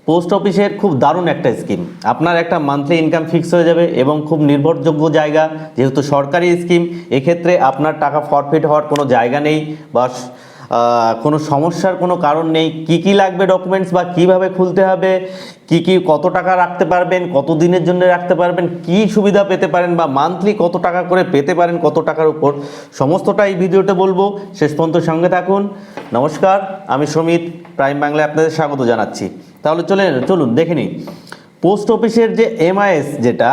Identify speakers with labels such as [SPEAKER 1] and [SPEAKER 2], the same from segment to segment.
[SPEAKER 1] Post অফিসের খুব দারুণ একটা স্কিম। আপনার একটা মান্থলি ইনকাম ফিক্স হয়ে যাবে এবং খুব নির্ভরযোগ্য জায়গা, যেহেতু সরকারি স্কিম, এক্ষেত্রে আপনার টাকা ফরফিট হওয়ার কোনো জায়গা নেই বা কোনো সমস্যার কোনো কারণ নেই। কি কি লাগবে ডকুমেন্টস বা কিভাবে খুলতে হবে, কি কত টাকা রাখতে পারবেন, কত দিনের জন্য রাখতে পারবেন, কি সুবিধা পেতে পারেন বা মান্থলি কত টাকা করে পেতে পারেন, কত টাকার উপর, সমস্তটা এই ভিডিওতে বলবো। শেষ পর্যন্ত সঙ্গে থাকুন। নমস্কার, আমি সমিত, প্রাইম বাংলায় আপনাদের স্বাগত জানাচ্ছি। তাহলে চলুন দেখে নিই পোস্ট অফিসের যে এমআইএস, যেটা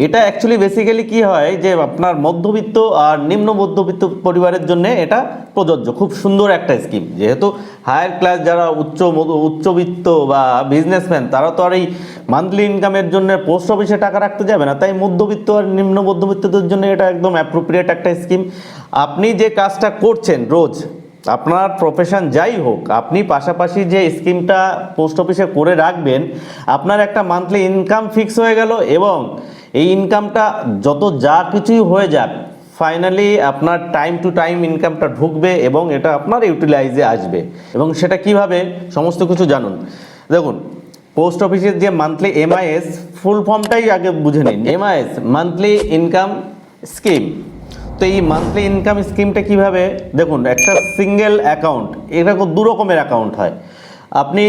[SPEAKER 1] এটা অ্যাকচুয়ালি বেসিক্যালি কি হয় যে আপনার মধ্যবিত্ত আর নিম্ন মধ্যবিত্ত পরিবারের জন্য এটা প্রযোজ্য। খুব সুন্দর একটা স্কিম, যেহেতু হায়ার ক্লাস যারা উচ্চবিত্ত বা বিজনেসম্যান, তারা তো আর এই মান্থলি ইনকামের জন্য পোস্ট অফিসে টাকা রাখতে যাবে না, তাই মধ্যবিত্ত আর নিম্ন মধ্যবিত্তদের জন্য এটা একদম অ্যাপ্রোপ্রিয়েট একটা স্কিম। আপনি যে কাজটা করছেন রোজ, আপনার প্রফেশন যাই হোক, আপনি পাশাপাশি যে স্কিমটা পোস্ট অফিসে করে রাখবেন, আপনার একটা মান্থলি ইনকাম ফিক্স হয়ে গেল এবং এই ইনকামটা যত যা কিছুই হয়ে যাক, ফাইনালি আপনার টাইম টু টাইম ইনকামটা ঢুকবে এবং এটা আপনার ইউটিলাইজে আসবে। এবং সেটা কিভাবে, সমস্ত কিছু জানুন। দেখুন, পোস্ট অফিসের যে মান্থলি এমআইএস, ফুল ফর্মটাই আগে বুঝে নিন। MIS monthly income scheme. তো এই মান্থলি ইনকাম স্কিমটা কিভাবে, দেখুন, একটা সিঙ্গেল অ্যাকাউন্ট, এরকম দু রকমের অ্যাকাউন্ট হয়। আপনি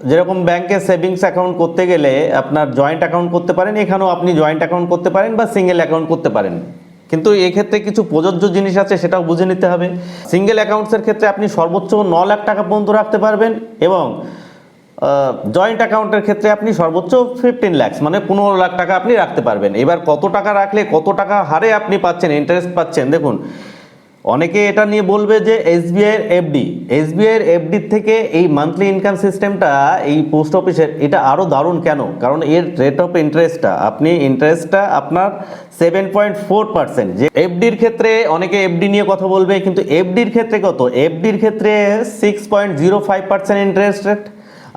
[SPEAKER 1] যেরকম ব্যাংকে সেভিংস অ্যাকাউন্ট করতে গেলে আপনার জয়েন্ট অ্যাকাউন্ট করতে পারেন, এখানেও আপনি জয়েন্ট অ্যাকাউন্ট করতে পারেন বা সিঙ্গেল অ্যাকাউন্ট করতে পারেন, কিন্তু এক্ষেত্রে কিছু প্রযোজ্য জিনিস আছে, সেটাও বুঝে নিতে হবে। সিঙ্গেল অ্যাকাউন্টসের ক্ষেত্রে আপনি সর্বোচ্চ 9 লাখ টাকা পর্যন্ত রাখতে পারবেন এবং জয়েন্ট অ্যাকাউন্টের ক্ষেত্রে আপনি সর্বোচ্চ 15 লাখ মানে 15 লাখ টাকা আপনি রাখতে পারবেন। এবার কত টাকা রাখলে কত টাকা হারে আপনি পাচ্ছেন, ইন্টারেস্ট পাচ্ছেন, দেখুন, অনেকে এটা নিয়ে বলবে যে এসবিআইয়ের এফডির থেকে এই মান্থলি ইনকাম সিস্টেমটা এই পোস্ট অফিসের এটা আরও দারুণ। কেন? কারণ এর রেট অফ ইন্টারেস্টটা আপনার 7.4%। যে এফডির ক্ষেত্রে অনেকে এফডি নিয়ে কথা বলবে, কিন্তু এফডির ক্ষেত্রে কত? এফডির ক্ষেত্রে 6.05% ইন্টারেস্ট রেট,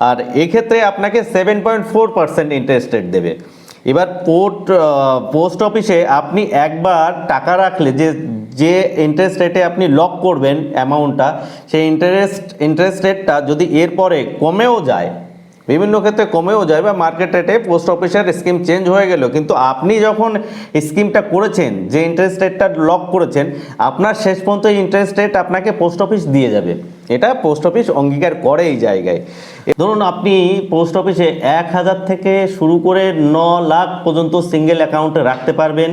[SPEAKER 1] আর এক্ষেত্রে আপনাকে 7.4% ইন্টারেস্ট রেট দেবে। এবার পোস্ট অফিসে আপনি একবার টাকা রাখলে যে ইন্টারেস্ট রেটে আপনি লক করবেন অ্যামাউন্টটা, সেই ইন্টারেস্ট রেটটা যদি এরপরে কমেও যায়, বিভিন্ন ক্ষেত্রে কমেও যায় বা মার্কেট রেটে পোস্ট অফিসের স্কিম চেঞ্জ হয়ে গেল, কিন্তু আপনি যখন স্কিমটা করেছেন, যে ইন্টারেস্ট রেটটা লক করেছেন, আপনার শেষ পর্যন্ত ইন্টারেস্ট রেট আপনাকে পোস্ট অফিস দিয়ে যাবে। এটা পোস্ট অফিস অঙ্গীকার করে এই জায়গায়। ধরুন, আপনি পোস্ট অফিসে 1000 থেকে শুরু করে 9 লাখ পর্যন্ত সিঙ্গেল অ্যাকাউন্টে রাখতে পারবেন।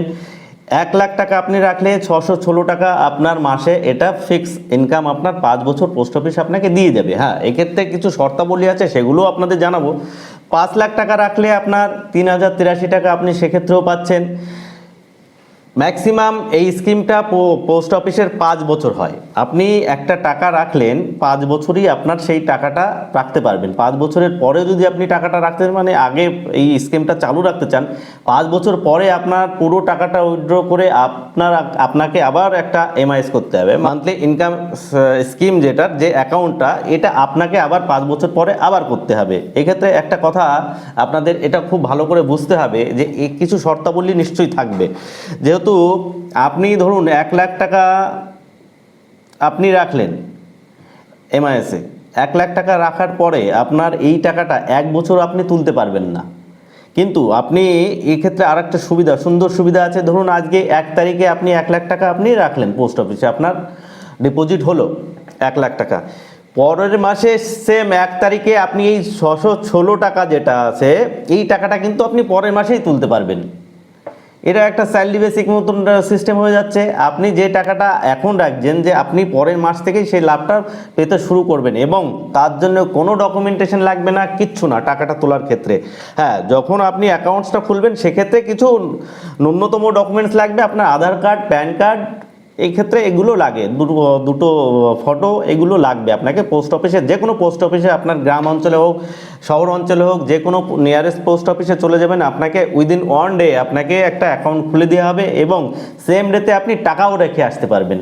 [SPEAKER 1] 1 লাখ টাকা আপনি রাখলে 616 টাকা আপনার মাসে এটা ফিক্স ইনকাম আপনার 5 বছর পোস্ট অফিস আপনাকে দিয়ে যাবে। হ্যাঁ, এক্ষেত্রে কিছু শর্তাবলী আছে, সেগুলো আপনাদের জানাবো। 5 লাখ টাকা রাখলে আপনার 3083 টাকা আপনি সেক্ষেত্রেও পাচ্ছেন। ম্যাক্সিমাম এই স্কিমটা পোস্ট অফিসের 5 বছর হয়। আপনি একটা টাকা রাখলেন, 5 বছরই আপনার সেই টাকাটা রাখতে পারবেন। 5 বছরের পরে যদি আপনি টাকাটা রাখতে, মানে আগে এই স্কিমটা চালু রাখতে চান, 5 বছর পরে আপনার পুরো টাকাটা উইথড্র করে আপনাকে আবার একটা এমআইএস করতে হবে। মান্থলি ইনকাম স্কিম যেটার যে অ্যাকাউন্টটা, এটা আপনাকে আবার 5 বছর পরে আবার করতে হবে। এক্ষেত্রে একটা কথা আপনাদের এটা খুব ভালো করে বুঝতে হবে যে কিছু শর্তাবলী নিশ্চয়ই থাকবে। যেহেতু আপনি ধরুন 1 লাখ টাকা আপনি রাখলেন এমআইএসে, 1 লাখ টাকা রাখার পরে আপনার এই টাকাটা 1 বছর আপনি তুলতে পারবেন না। কিন্তু আপনি এই ক্ষেত্রে আর একটা সুন্দর সুবিধা আছে। ধরুন আজকে 1 তারিখে আপনি 1 লাখ টাকা আপনি রাখলেন পোস্ট অফিসে, আপনার ডিপোজিট হলো 1 লাখ টাকা। পরের মাসে সেম 1 তারিখে আপনি এই 616 টাকা যেটা আছে, এই টাকাটা কিন্তু আপনি পরের মাসেই তুলতে পারবেন। এটা একটা স্যালারি বেসিক মতন সিস্টেম হয়ে যাচ্ছে। আপনি যে টাকাটা এখন রাখছেন, যে আপনি পরের মাস থেকেই সেই লাভটা পেতে শুরু করবেন এবং তার জন্য কোনো ডকুমেন্টেশন লাগবে না, কিচ্ছু না টাকাটা তোলার ক্ষেত্রে। হ্যাঁ, যখন আপনি অ্যাকাউন্টসটা খুলবেন সেক্ষেত্রে কিছু ন্যূনতম ডকুমেন্টস লাগবে, আপনার আধার কার্ড, প্যান কার্ড, এই ক্ষেত্রে এগুলো লাগে, দুটো ফটো, এগুলো লাগবে আপনাকে পোস্ট অফিসে। যে কোনো পোস্ট অফিসে, আপনার গ্রাম অঞ্চলে হোক, শহর অঞ্চলে হোক, যে কোনো নিয়ারেস্ট পোস্ট অফিসে চলে যাবেন, আপনাকে উইদিন 1 ডে আপনাকে একটা অ্যাকাউন্ট খুলে দেওয়া হবে এবং সেম ডেতে আপনি টাকাও রেখে আসতে পারবেন।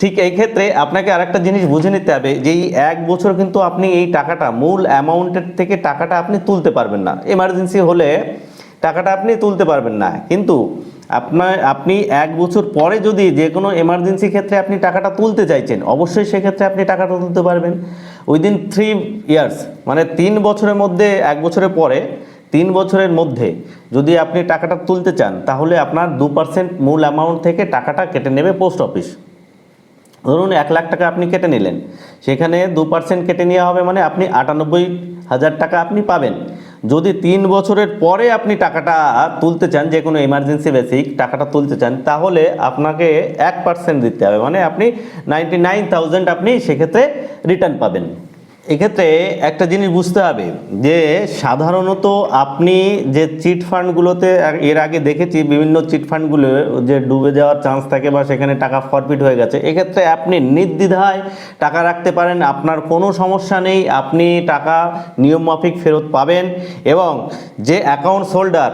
[SPEAKER 1] ঠিক এই ক্ষেত্রে আপনাকে আরেকটা জিনিস বুঝে নিতে হবে যে এই 1 বছর কিন্তু আপনি এই টাকাটা, মূল অ্যামাউন্টের থেকে টাকাটা আপনি তুলতে পারবেন না। এমার্জেন্সি হলে টাকাটা আপনি তুলতে পারবেন না, কিন্তু আপনি 1 বছর পরে যদি যে কোনো এমার্জেন্সি ক্ষেত্রে আপনি টাকাটা তুলতে চাইছেন, অবশ্যই সেক্ষেত্রে আপনি টাকাটা তুলতে পারবেন। উইদিন 3 ইয়ার্স, মানে 3 বছরের মধ্যে, 1 বছরের পরে 3 বছরের মধ্যে যদি আপনি টাকাটা তুলতে চান, তাহলে আপনার 2% মূল অ্যামাউন্ট থেকে টাকাটা কেটে নেবে পোস্ট অফিস। ধরুন 1 লাখ টাকা আপনি কেটে নিলেন, সেখানে 2% কেটে নেওয়া হবে, মানে আপনি 98,000 টাকা আপনি পাবেন। যদি 3 বছরের পরে আপনি টাকাটা তুলতে চান, যে কোনো এমার্জেন্সি বেসিক টাকাটা তুলতে চান, তাহলে আপনাকে 1% দিতে হবে, মানে আপনি 99,000 আপনি সেক্ষেত্রে রিটার্ন পাবেন। এক্ষেত্রে একটা জিনিস বুঝতে হবে যে সাধারণত আপনি যে চিট ফান্ডগুলোতে এর আগে দেখেছি, বিভিন্ন চিট ফান্ডগুলো যে ডুবে যাওয়ার চান্স থাকে বা সেখানে টাকা ফরফিট হয়ে গেছে, এক্ষেত্রে আপনি নির্দ্বিধায় টাকা রাখতে পারেন, আপনার কোনো সমস্যা নেই, আপনি টাকা নিয়মমাফিক ফেরত পাবেন। এবং যে অ্যাকাউন্টস হোল্ডার,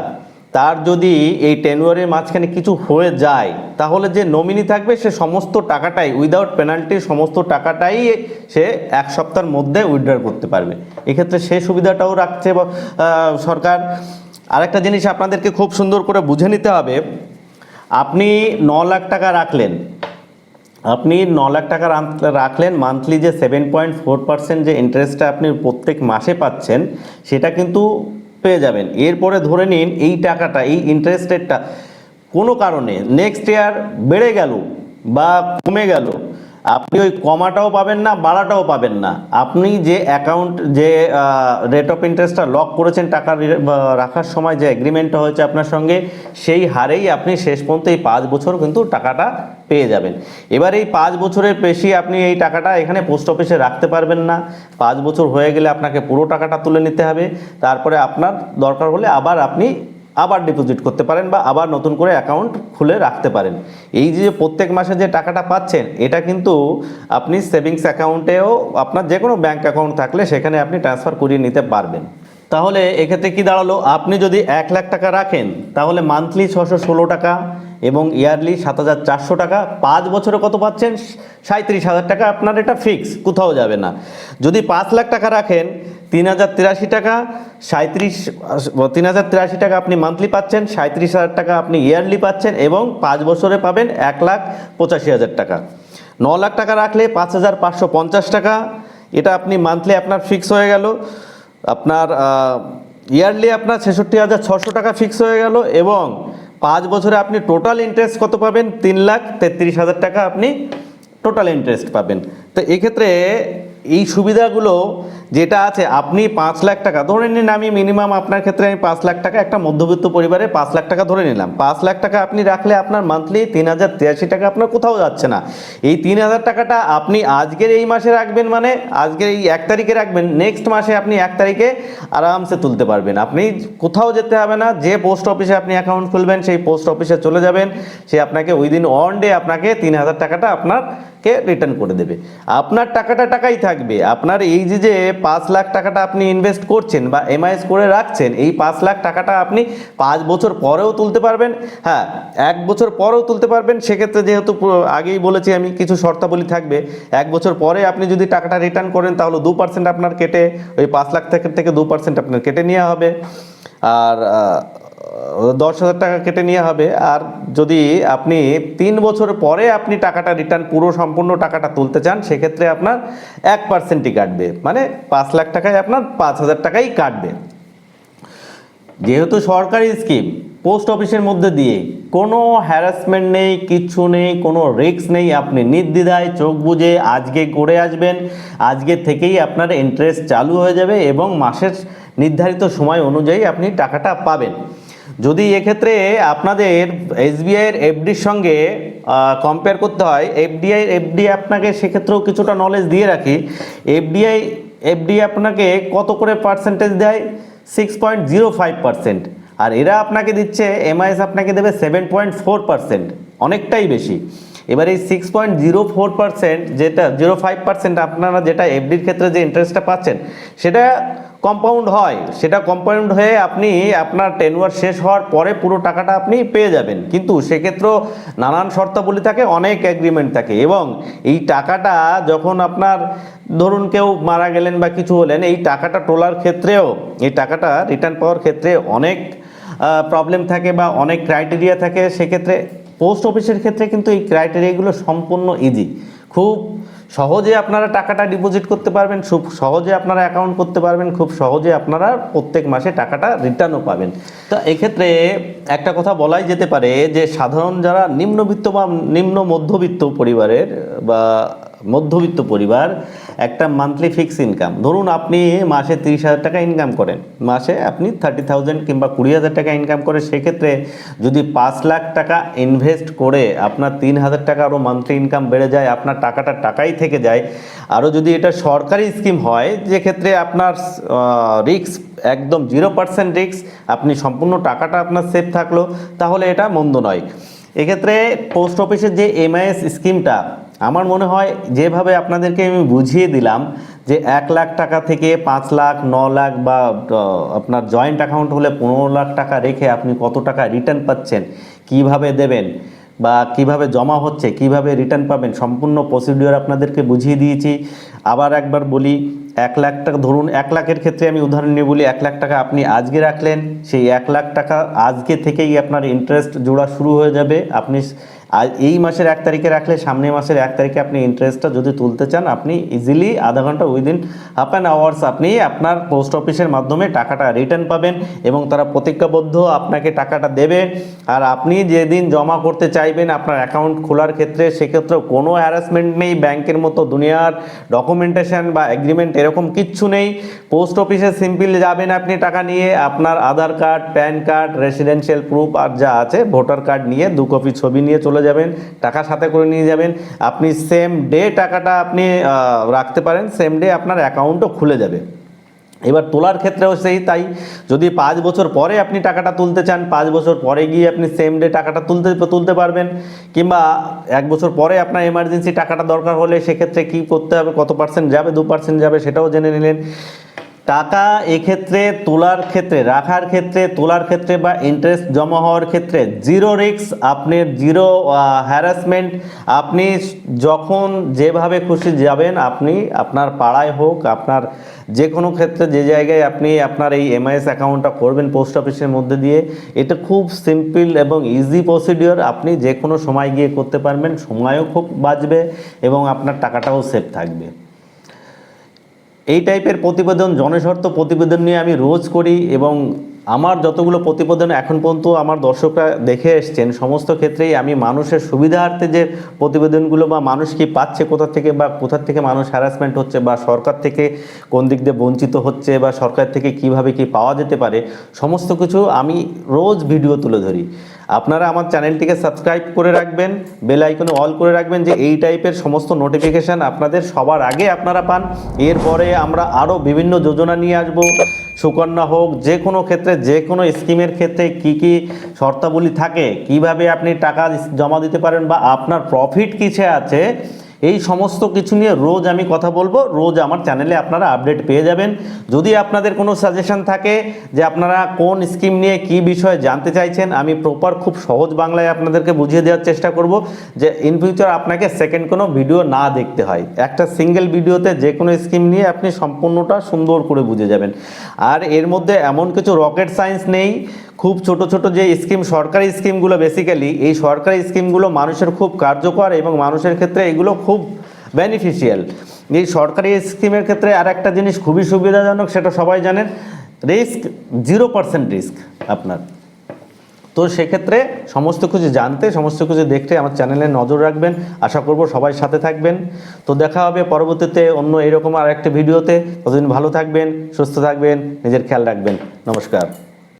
[SPEAKER 1] তার যদি এই টেনুয়ারের মাঝখানে কিছু হয়ে যায়, তাহলে যে নমিনি থাকবে সে সমস্ত টাকাটাই উইদাউট পেনাল্টি সমস্ত টাকাটাই সে 1 সপ্তাহের মধ্যে উইথড্র করতে পারবে। এক্ষেত্রে সেই সুবিধাটাও রাখছে সরকার। আরেকটা জিনিস আপনাদেরকে খুব সুন্দর করে বুঝে নিতে হবে, আপনি 9 লাখ টাকা রাখলেন, আপনি 9 লাখ টাকা রাখলেন, মান্থলি যে 7.4% যে ইন্টারেস্টটা আপনি প্রত্যেক মাসে পাচ্ছেন, সেটা কিন্তু পেয়ে যাবেন। এরপরে ধরে নিন এই টাকাটা, এই ইন্টারেস্ট রেটটা কোনো কারণে নেক্সট ইয়ার বেড়ে গেল বা কমে গেল, আপনি ওই কমাটাও পাবেন না, বাড়াটাও পাবেন না। আপনি যে অ্যাকাউন্ট, যে রেট অফ ইন্টারেস্টটা লক করেছেন টাকা রাখার সময়, যে এগ্রিমেন্টটা হয়েছে আপনার সঙ্গে, সেই হারেই আপনি শেষ পর্যন্ত এই 5 বছর কিন্তু টাকাটা পেয়ে যাবেন। এবার এই 5 বছরের বেশি আপনি এই টাকাটা এখানে পোস্ট অফিসে রাখতে পারবেন না। 5 বছর হয়ে গেলে আপনাকে পুরো টাকাটা তুলে নিতে হবে, তারপরে আপনার দরকার হলে আপনি আবার ডিপোজিট করতে পারেন বা আবার নতুন করে অ্যাকাউন্ট খুলে রাখতে পারেন। এই যে প্রত্যেক মাসে যে টাকাটা পাচ্ছেন, এটা কিন্তু আপনি সেভিংস অ্যাকাউন্টেও, আপনার যে কোনো ব্যাঙ্ক অ্যাকাউন্ট থাকলে সেখানে আপনি ট্রান্সফার করিয়ে নিতে পারবেন। তাহলে এক্ষেত্রে কি দাঁড়ালো, আপনি যদি 1 লাখ টাকা রাখেন, তাহলে মান্থলি 616 টাকা এবং ইয়ারলি 7,400 টাকা। 5 বছরে কত পাচ্ছেন? 37,000 টাকা। আপনার এটা ফিক্স, কোথাও যাবে না। যদি 5 লাখ টাকা রাখেন, 3,083 টাকা, 3,083 টাকা আপনি মান্থলি পাচ্ছেন, 37,000 টাকা আপনি ইয়ারলি পাচ্ছেন এবং 5 বছরে পাবেন 1,85,000 টাকা। 9 লাখ টাকা রাখলে 5,550 টাকা, এটা আপনি মান্থলি আপনার ফিক্স হয়ে গেল। আপনার ইয়ারলি আপনার 66,600 টাকা ফিক্স হয়ে গেল এবং 5 বছরে আপনি টোটাল ইন্টারেস্ট কত পাবেন? 3,33,000 টাকা আপনি টোটাল ইন্টারেস্ট পাবেন। তো এক্ষেত্রে এই সুবিধাগুলো যেটা আছে, আপনি 5 লাখ টাকা ধরে নিন, আমি মিনিমাম আপনার ক্ষেত্রে আমি 5 লাখ টাকা, একটা মধ্যবিত্ত পরিবারে 5 লাখ টাকা ধরে নিলাম। 5 লাখ টাকা আপনি রাখলে আপনার মান্থলি 3,083 টাকা আপনার কোথাও যাচ্ছে না। এই 3,000 টাকাটা আপনি আজকের এই মাসে রাখবেন, মানে আজকের এই 1 তারিখে রাখবেন, নেক্সট মাসে আপনি 1 তারিখে আরামসে তুলতে পারবেন। আপনি কোথাও যেতে হবে না, যে পোস্ট অফিসে আপনি অ্যাকাউন্ট খুলবেন সেই পোস্ট অফিসে চলে যাবেন, সে আপনাকে উইদিন 1 ডে আপনাকে 3,000 টাকাটা আপনাকে রিটার্ন করে দেবে। আপনার টাকাটা টাকাই থাকবে। আপনার এই যে 5 লাখ টাকাটা আপনি ইনভেস্ট করছেন বা এমআইএস করে রাখছেন, এই 5 লাখ টাকাটা আপনি 5 বছর পরেও তুলতে পারবেন, হ্যাঁ 1 বছর পরেও তুলতে পারবেন। সেক্ষেত্রে যেহেতু আগেই বলেছি আমি, কিছু শর্তাবলী থাকবে। 1 বছর পরে আপনি যদি টাকাটা রিটার্ন করেন, তাহলে 2% আপনার কেটে, ওই 5 লাখ থেকে 2% আপনার কেটে নেওয়া হবে, আর 10,000 টাকা কেটে নেওয়া হবে। আর যদি আপনি 3 বছর পরে আপনি টাকাটা রিটার্ন পুরো সম্পূর্ণ টাকাটা তুলতে চান, সেক্ষেত্রে আপনার 1%ই কাটবে, মানে 5 লাখ টাকায় আপনার 5,000 টাকাই কাটবে। যেহেতু সরকারি স্কিম, পোস্ট অফিসের মধ্যে দিয়ে কোনো হ্যারাসমেন্ট নেই, কিচ্ছু নেই, কোনো রিস্ক নেই, আপনি নির্দ্বিধায় চোখ বুজে আজকে করে আসবেন, আজকে থেকেই আপনার ইন্টারেস্ট চালু হয়ে যাবে এবং মাসের নির্ধারিত সময় অনুযায়ী আপনি টাকাটা পাবেন। যদি এক্ষেত্রে আপনাদের এসবিআইয়ের এফডির সঙ্গে কম্পেয়ার করতে হয়, এফডি আপনাকে সেক্ষেত্রেও কিছুটা নলেজ দিয়ে রাখি। এফডি আপনাকে কত করে পার্সেন্টেজ দেয়? 6.05%। আর এরা আপনাকে দিচ্ছে, এমআইএস আপনাকে দেবে 7.4%, অনেকটাই বেশি। এবার এই 6.04%, যেটা 05% আপনারা যেটা এফডির ক্ষেত্রে যে ইন্টারেস্টটা পাচ্ছেন, সেটা কম্পাউন্ড হয়, সেটা কম্পাউন্ড হয়ে আপনি আপনার টেনুয়ার শেষ হওয়ার পরে পুরো টাকাটা আপনি পেয়ে যাবেন। কিন্তু সেক্ষেত্রেও নানান শর্তাবলী থাকে, অনেক এগ্রিমেন্ট থাকে এবং এই টাকাটা যখন আপনার, ধরুন কেউ মারা গেলেন বা কিছু হলেন, এই টাকাটা তোলার ক্ষেত্রেও, এই টাকাটা রিটার্ন পাওয়ার ক্ষেত্রে অনেক প্রবলেম থাকে বা অনেক ক্রাইটেরিয়া থাকে। সেক্ষেত্রে পোস্ট অফিসের ক্ষেত্রে কিন্তু এই ক্রাইটেরিয়াগুলো সম্পূর্ণ ইজি, খুব সহজে আপনারা টাকাটা ডিপোজিট করতে পারবেন, খুব সহজে আপনারা অ্যাকাউন্ট করতে পারবেন, খুব সহজে আপনারা প্রত্যেক মাসে টাকাটা রিটার্নও পাবেন। তো এক্ষেত্রে একটা কথা বলাই যেতে পারে যে সাধারণ যারা নিম্নবিত্ত বা নিম্ন মধ্যবিত্ত পরিবারের বা মধ্যবিত্ত পরিবার, একটা মান্থলি ফিক্স ইনকাম, ধরুন আপনি মাসে 30,000 টাকা ইনকাম করেন, মাসে আপনি 30,000 কিংবা 20,000 টাকা ইনকাম করে, সেক্ষেত্রে যদি 5 লাখ টাকা ইনভেস্ট করে আপনার 3,000 টাকা আরও মান্থলি ইনকাম বেড়ে যায়, আপনার টাকাটা টাকাই থেকে যায়। আরও যদি এটা সরকারি স্কিম হয়, যে ক্ষেত্রে আপনার রিস্ক একদম 0% রিস্ক, আপনি সম্পূর্ণ টাকাটা আপনার সেফ থাকলো, তাহলে এটা মন্দ নয়। এক্ষেত্রে পোস্ট অফিসের যে এমআইএস স্কিমটা, আমার মনে হয় যেভাবে আপনাদেরকে আমি বুঝিয়ে দিলাম যে 1 লাখ টাকা থেকে 5 লাখ, 9 লাখ বা আপনার জয়েন্ট অ্যাকাউন্ট হলে 15 লাখ টাকা রেখে আপনি কত টাকা রিটার্ন পাচ্ছেন, কিভাবে দেবেন বা কিভাবে জমা হচ্ছে, কিভাবে রিটার্ন পাবেন, সম্পূর্ণ প্রসিডিওর আপনাদেরকে বুঝিয়ে দিয়েছি। আবার একবার বলি, 1 লাখ টাকা, ধরুন 1 লাখের ক্ষেত্রে আমি উদাহরণ নিয়ে বলি, 1 লাখ টাকা আপনি আজকে রাখলেন, সেই 1 লাখ টাকা আজকে থেকেই আপনার ইন্টারেস্ট জোড়া শুরু হয়ে যাবে। আপনি এই মাসের 1 তারিখে রাখলে সামনের মাসের 1 তারিখে আপনি ইন্টারেস্টটা যদি তুলতে চান, আপনি ইজিলি আধা ঘন্টা, উইদিন হাফ অ্যান আওয়ার্স আপনি আপনার পোস্ট অফিসের মাধ্যমে টাকাটা রিটার্ন পাবেন এবং তারা প্রতিজ্ঞাবদ্ধ আপনাকে টাকাটা দেবে। আর আপনি যেদিন জমা করতে চাইবেন আপনার অ্যাকাউন্ট খোলার ক্ষেত্রে, সেক্ষেত্রেও কোনো হ্যারাসমেন্ট নেই, ব্যাংকের মতো দুনিয়ার ডকুমেন্টেশন বা এগ্রিমেন্ট এরকম কিচ্ছু নেই। পোস্ট অফিসে সিম্পল যাবেন আপনি টাকা নিয়ে, আপনার Aadhaar card, PAN card, residential proof আর যা আছে ভোটার কার্ড নিয়ে 2 কপি ছবি নিয়ে চলে যাবেন, টাকা সাথে করে নিয়ে যাবেন। আপনি সেম ডে টাকাটা আপনি রাখতে পারেন, সেম ডে আপনার অ্যাকাউন্টও খুলে যাবে। এবার তোলার ক্ষেত্রেও সেই তাই, যদি 5 বছর পরে আপনি টাকাটা তুলতে চান, 5 বছর পরে গিয়ে আপনি সেম ডে টাকাটা তুলতে পারবেন, কিংবা 1 বছর পরে আপনার এমার্জেন্সি টাকাটা দরকার হলে সেক্ষেত্রে কি করতে হবে, কত পার্সেন্ট যাবে, 2% যাবে, সেটাও জেনে নিলেন। টাকা এক্ষেত্রে তোলার ক্ষেত্রে, রাখার ক্ষেত্রে, তোলার ক্ষেত্রে বা ইন্টারেস্ট জমা হওয়ার ক্ষেত্রে জিরো রিস্ক, আপনি জিরো হ্যারাসমেন্ট। আপনি যখন যেভাবে খুশি যাবেন, আপনি আপনার পাড়ায় হোক, আপনার যে কোনো ক্ষেত্রে যে জায়গায় আপনি আপনার এই এমআইএস অ্যাকাউন্টটা করবেন পোস্ট অফিসের মধ্যে দিয়ে, এটা খুব সিম্পল এবং ইজি প্রসিডিওর। আপনি যে কোনো সময় গিয়ে করতে পারবেন, সময়ও খুব বাঁচবে এবং আপনার টাকাটাও সেফ থাকবে। এই টাইপের প্রতিবেদন, জনস্বার্থ প্রতিবেদন নিয়ে আমি রোজ করি এবং আমার যতগুলো প্রতিবেদন এখন পর্যন্ত আমার দর্শকরা দেখে এসছেন, সমস্ত ক্ষেত্রেই আমি মানুষের সুবিধার্থে যে প্রতিবেদনগুলো বা মানুষ কি পাচ্ছে কোথা থেকে, বা কোথা থেকে মানুষ হ্যারাসমেন্ট হচ্ছে, বা সরকার থেকে কোন দিক দিয়ে বঞ্চিত হচ্ছে, বা সরকার থেকে কিভাবে কি পাওয়া যেতে পারে, সমস্ত কিছু আমি রোজ ভিডিও তুলে ধরি। আপনারা আমার চ্যানেলটিকে সাবস্ক্রাইব করে রাখবেন, বেল আইকনে অল করে রাখবেন, যে এই টাইপের সমস্ত নোটিফিকেশান আপনাদের সবার আগে আপনারা পান। এরপরে আমরা আরও বিভিন্ন যোজনা নিয়ে আসব, সুকন্যা হোক, যে কোনো ক্ষেত্রে, যে কোনো স্কিমের ক্ষেত্রে কি কি শর্তাবলী থাকে, কিভাবে আপনি টাকা জমা দিতে পারেন বা আপনার প্রফিট কিসে আছে, এই সমস্ত কিছু নিয়ে রোজ আমি কথা বলবো। রোজ আমার চ্যানেলে আপনারা আপডেট পেয়ে যাবেন। যদি আপনাদের কোনো সাজেশন থাকে যে আপনারা কোন স্কিম নিয়ে কি বিষয়ে জানতে চাইছেন, আমি প্রপার খুব সহজ বাংলায় আপনাদেরকে বুঝিয়ে দেওয়ার চেষ্টা করব, যে ইন ফিউচার আপনাকে সেকেন্ড কোনো ভিডিও না দেখতে হয়, একটা সিঙ্গেল ভিডিওতে যে কোনো স্কিম নিয়ে আপনি সম্পূর্ণটা সুন্দর করে বুঝে যাবেন। আর এর মধ্যে এমন কিছু রকেট সায়েন্স নেই। খুব ছোট ছোট যে স্কিম, সরকারি স্কিমগুলো, বেসিক্যালি এই সরকারি স্কিমগুলো মানুষের খুব কার্যকর এবং মানুষের ক্ষেত্রে এগুলো খুব বেনিফিশিয়াল। এই সরকারি স্কিমের ক্ষেত্রে আর একটা জিনিস খুবই সুবিধাজনক, সেটা সবাই জানেন, রিস্ক 0% রিস্ক আপনার। তো সেক্ষেত্রে সমস্ত কিছু জানতে, সমস্ত কিছু দেখতে আমার চ্যানেলে নজর রাখবেন। আশা করব সবাই সাথে থাকবেন। তো দেখা হবে পরবর্তীতে অন্য এরকম আর একটা ভিডিওতে। ততদিন ভালো থাকবেন, সুস্থ থাকবেন, নিজের খেয়াল রাখবেন। নমস্কার।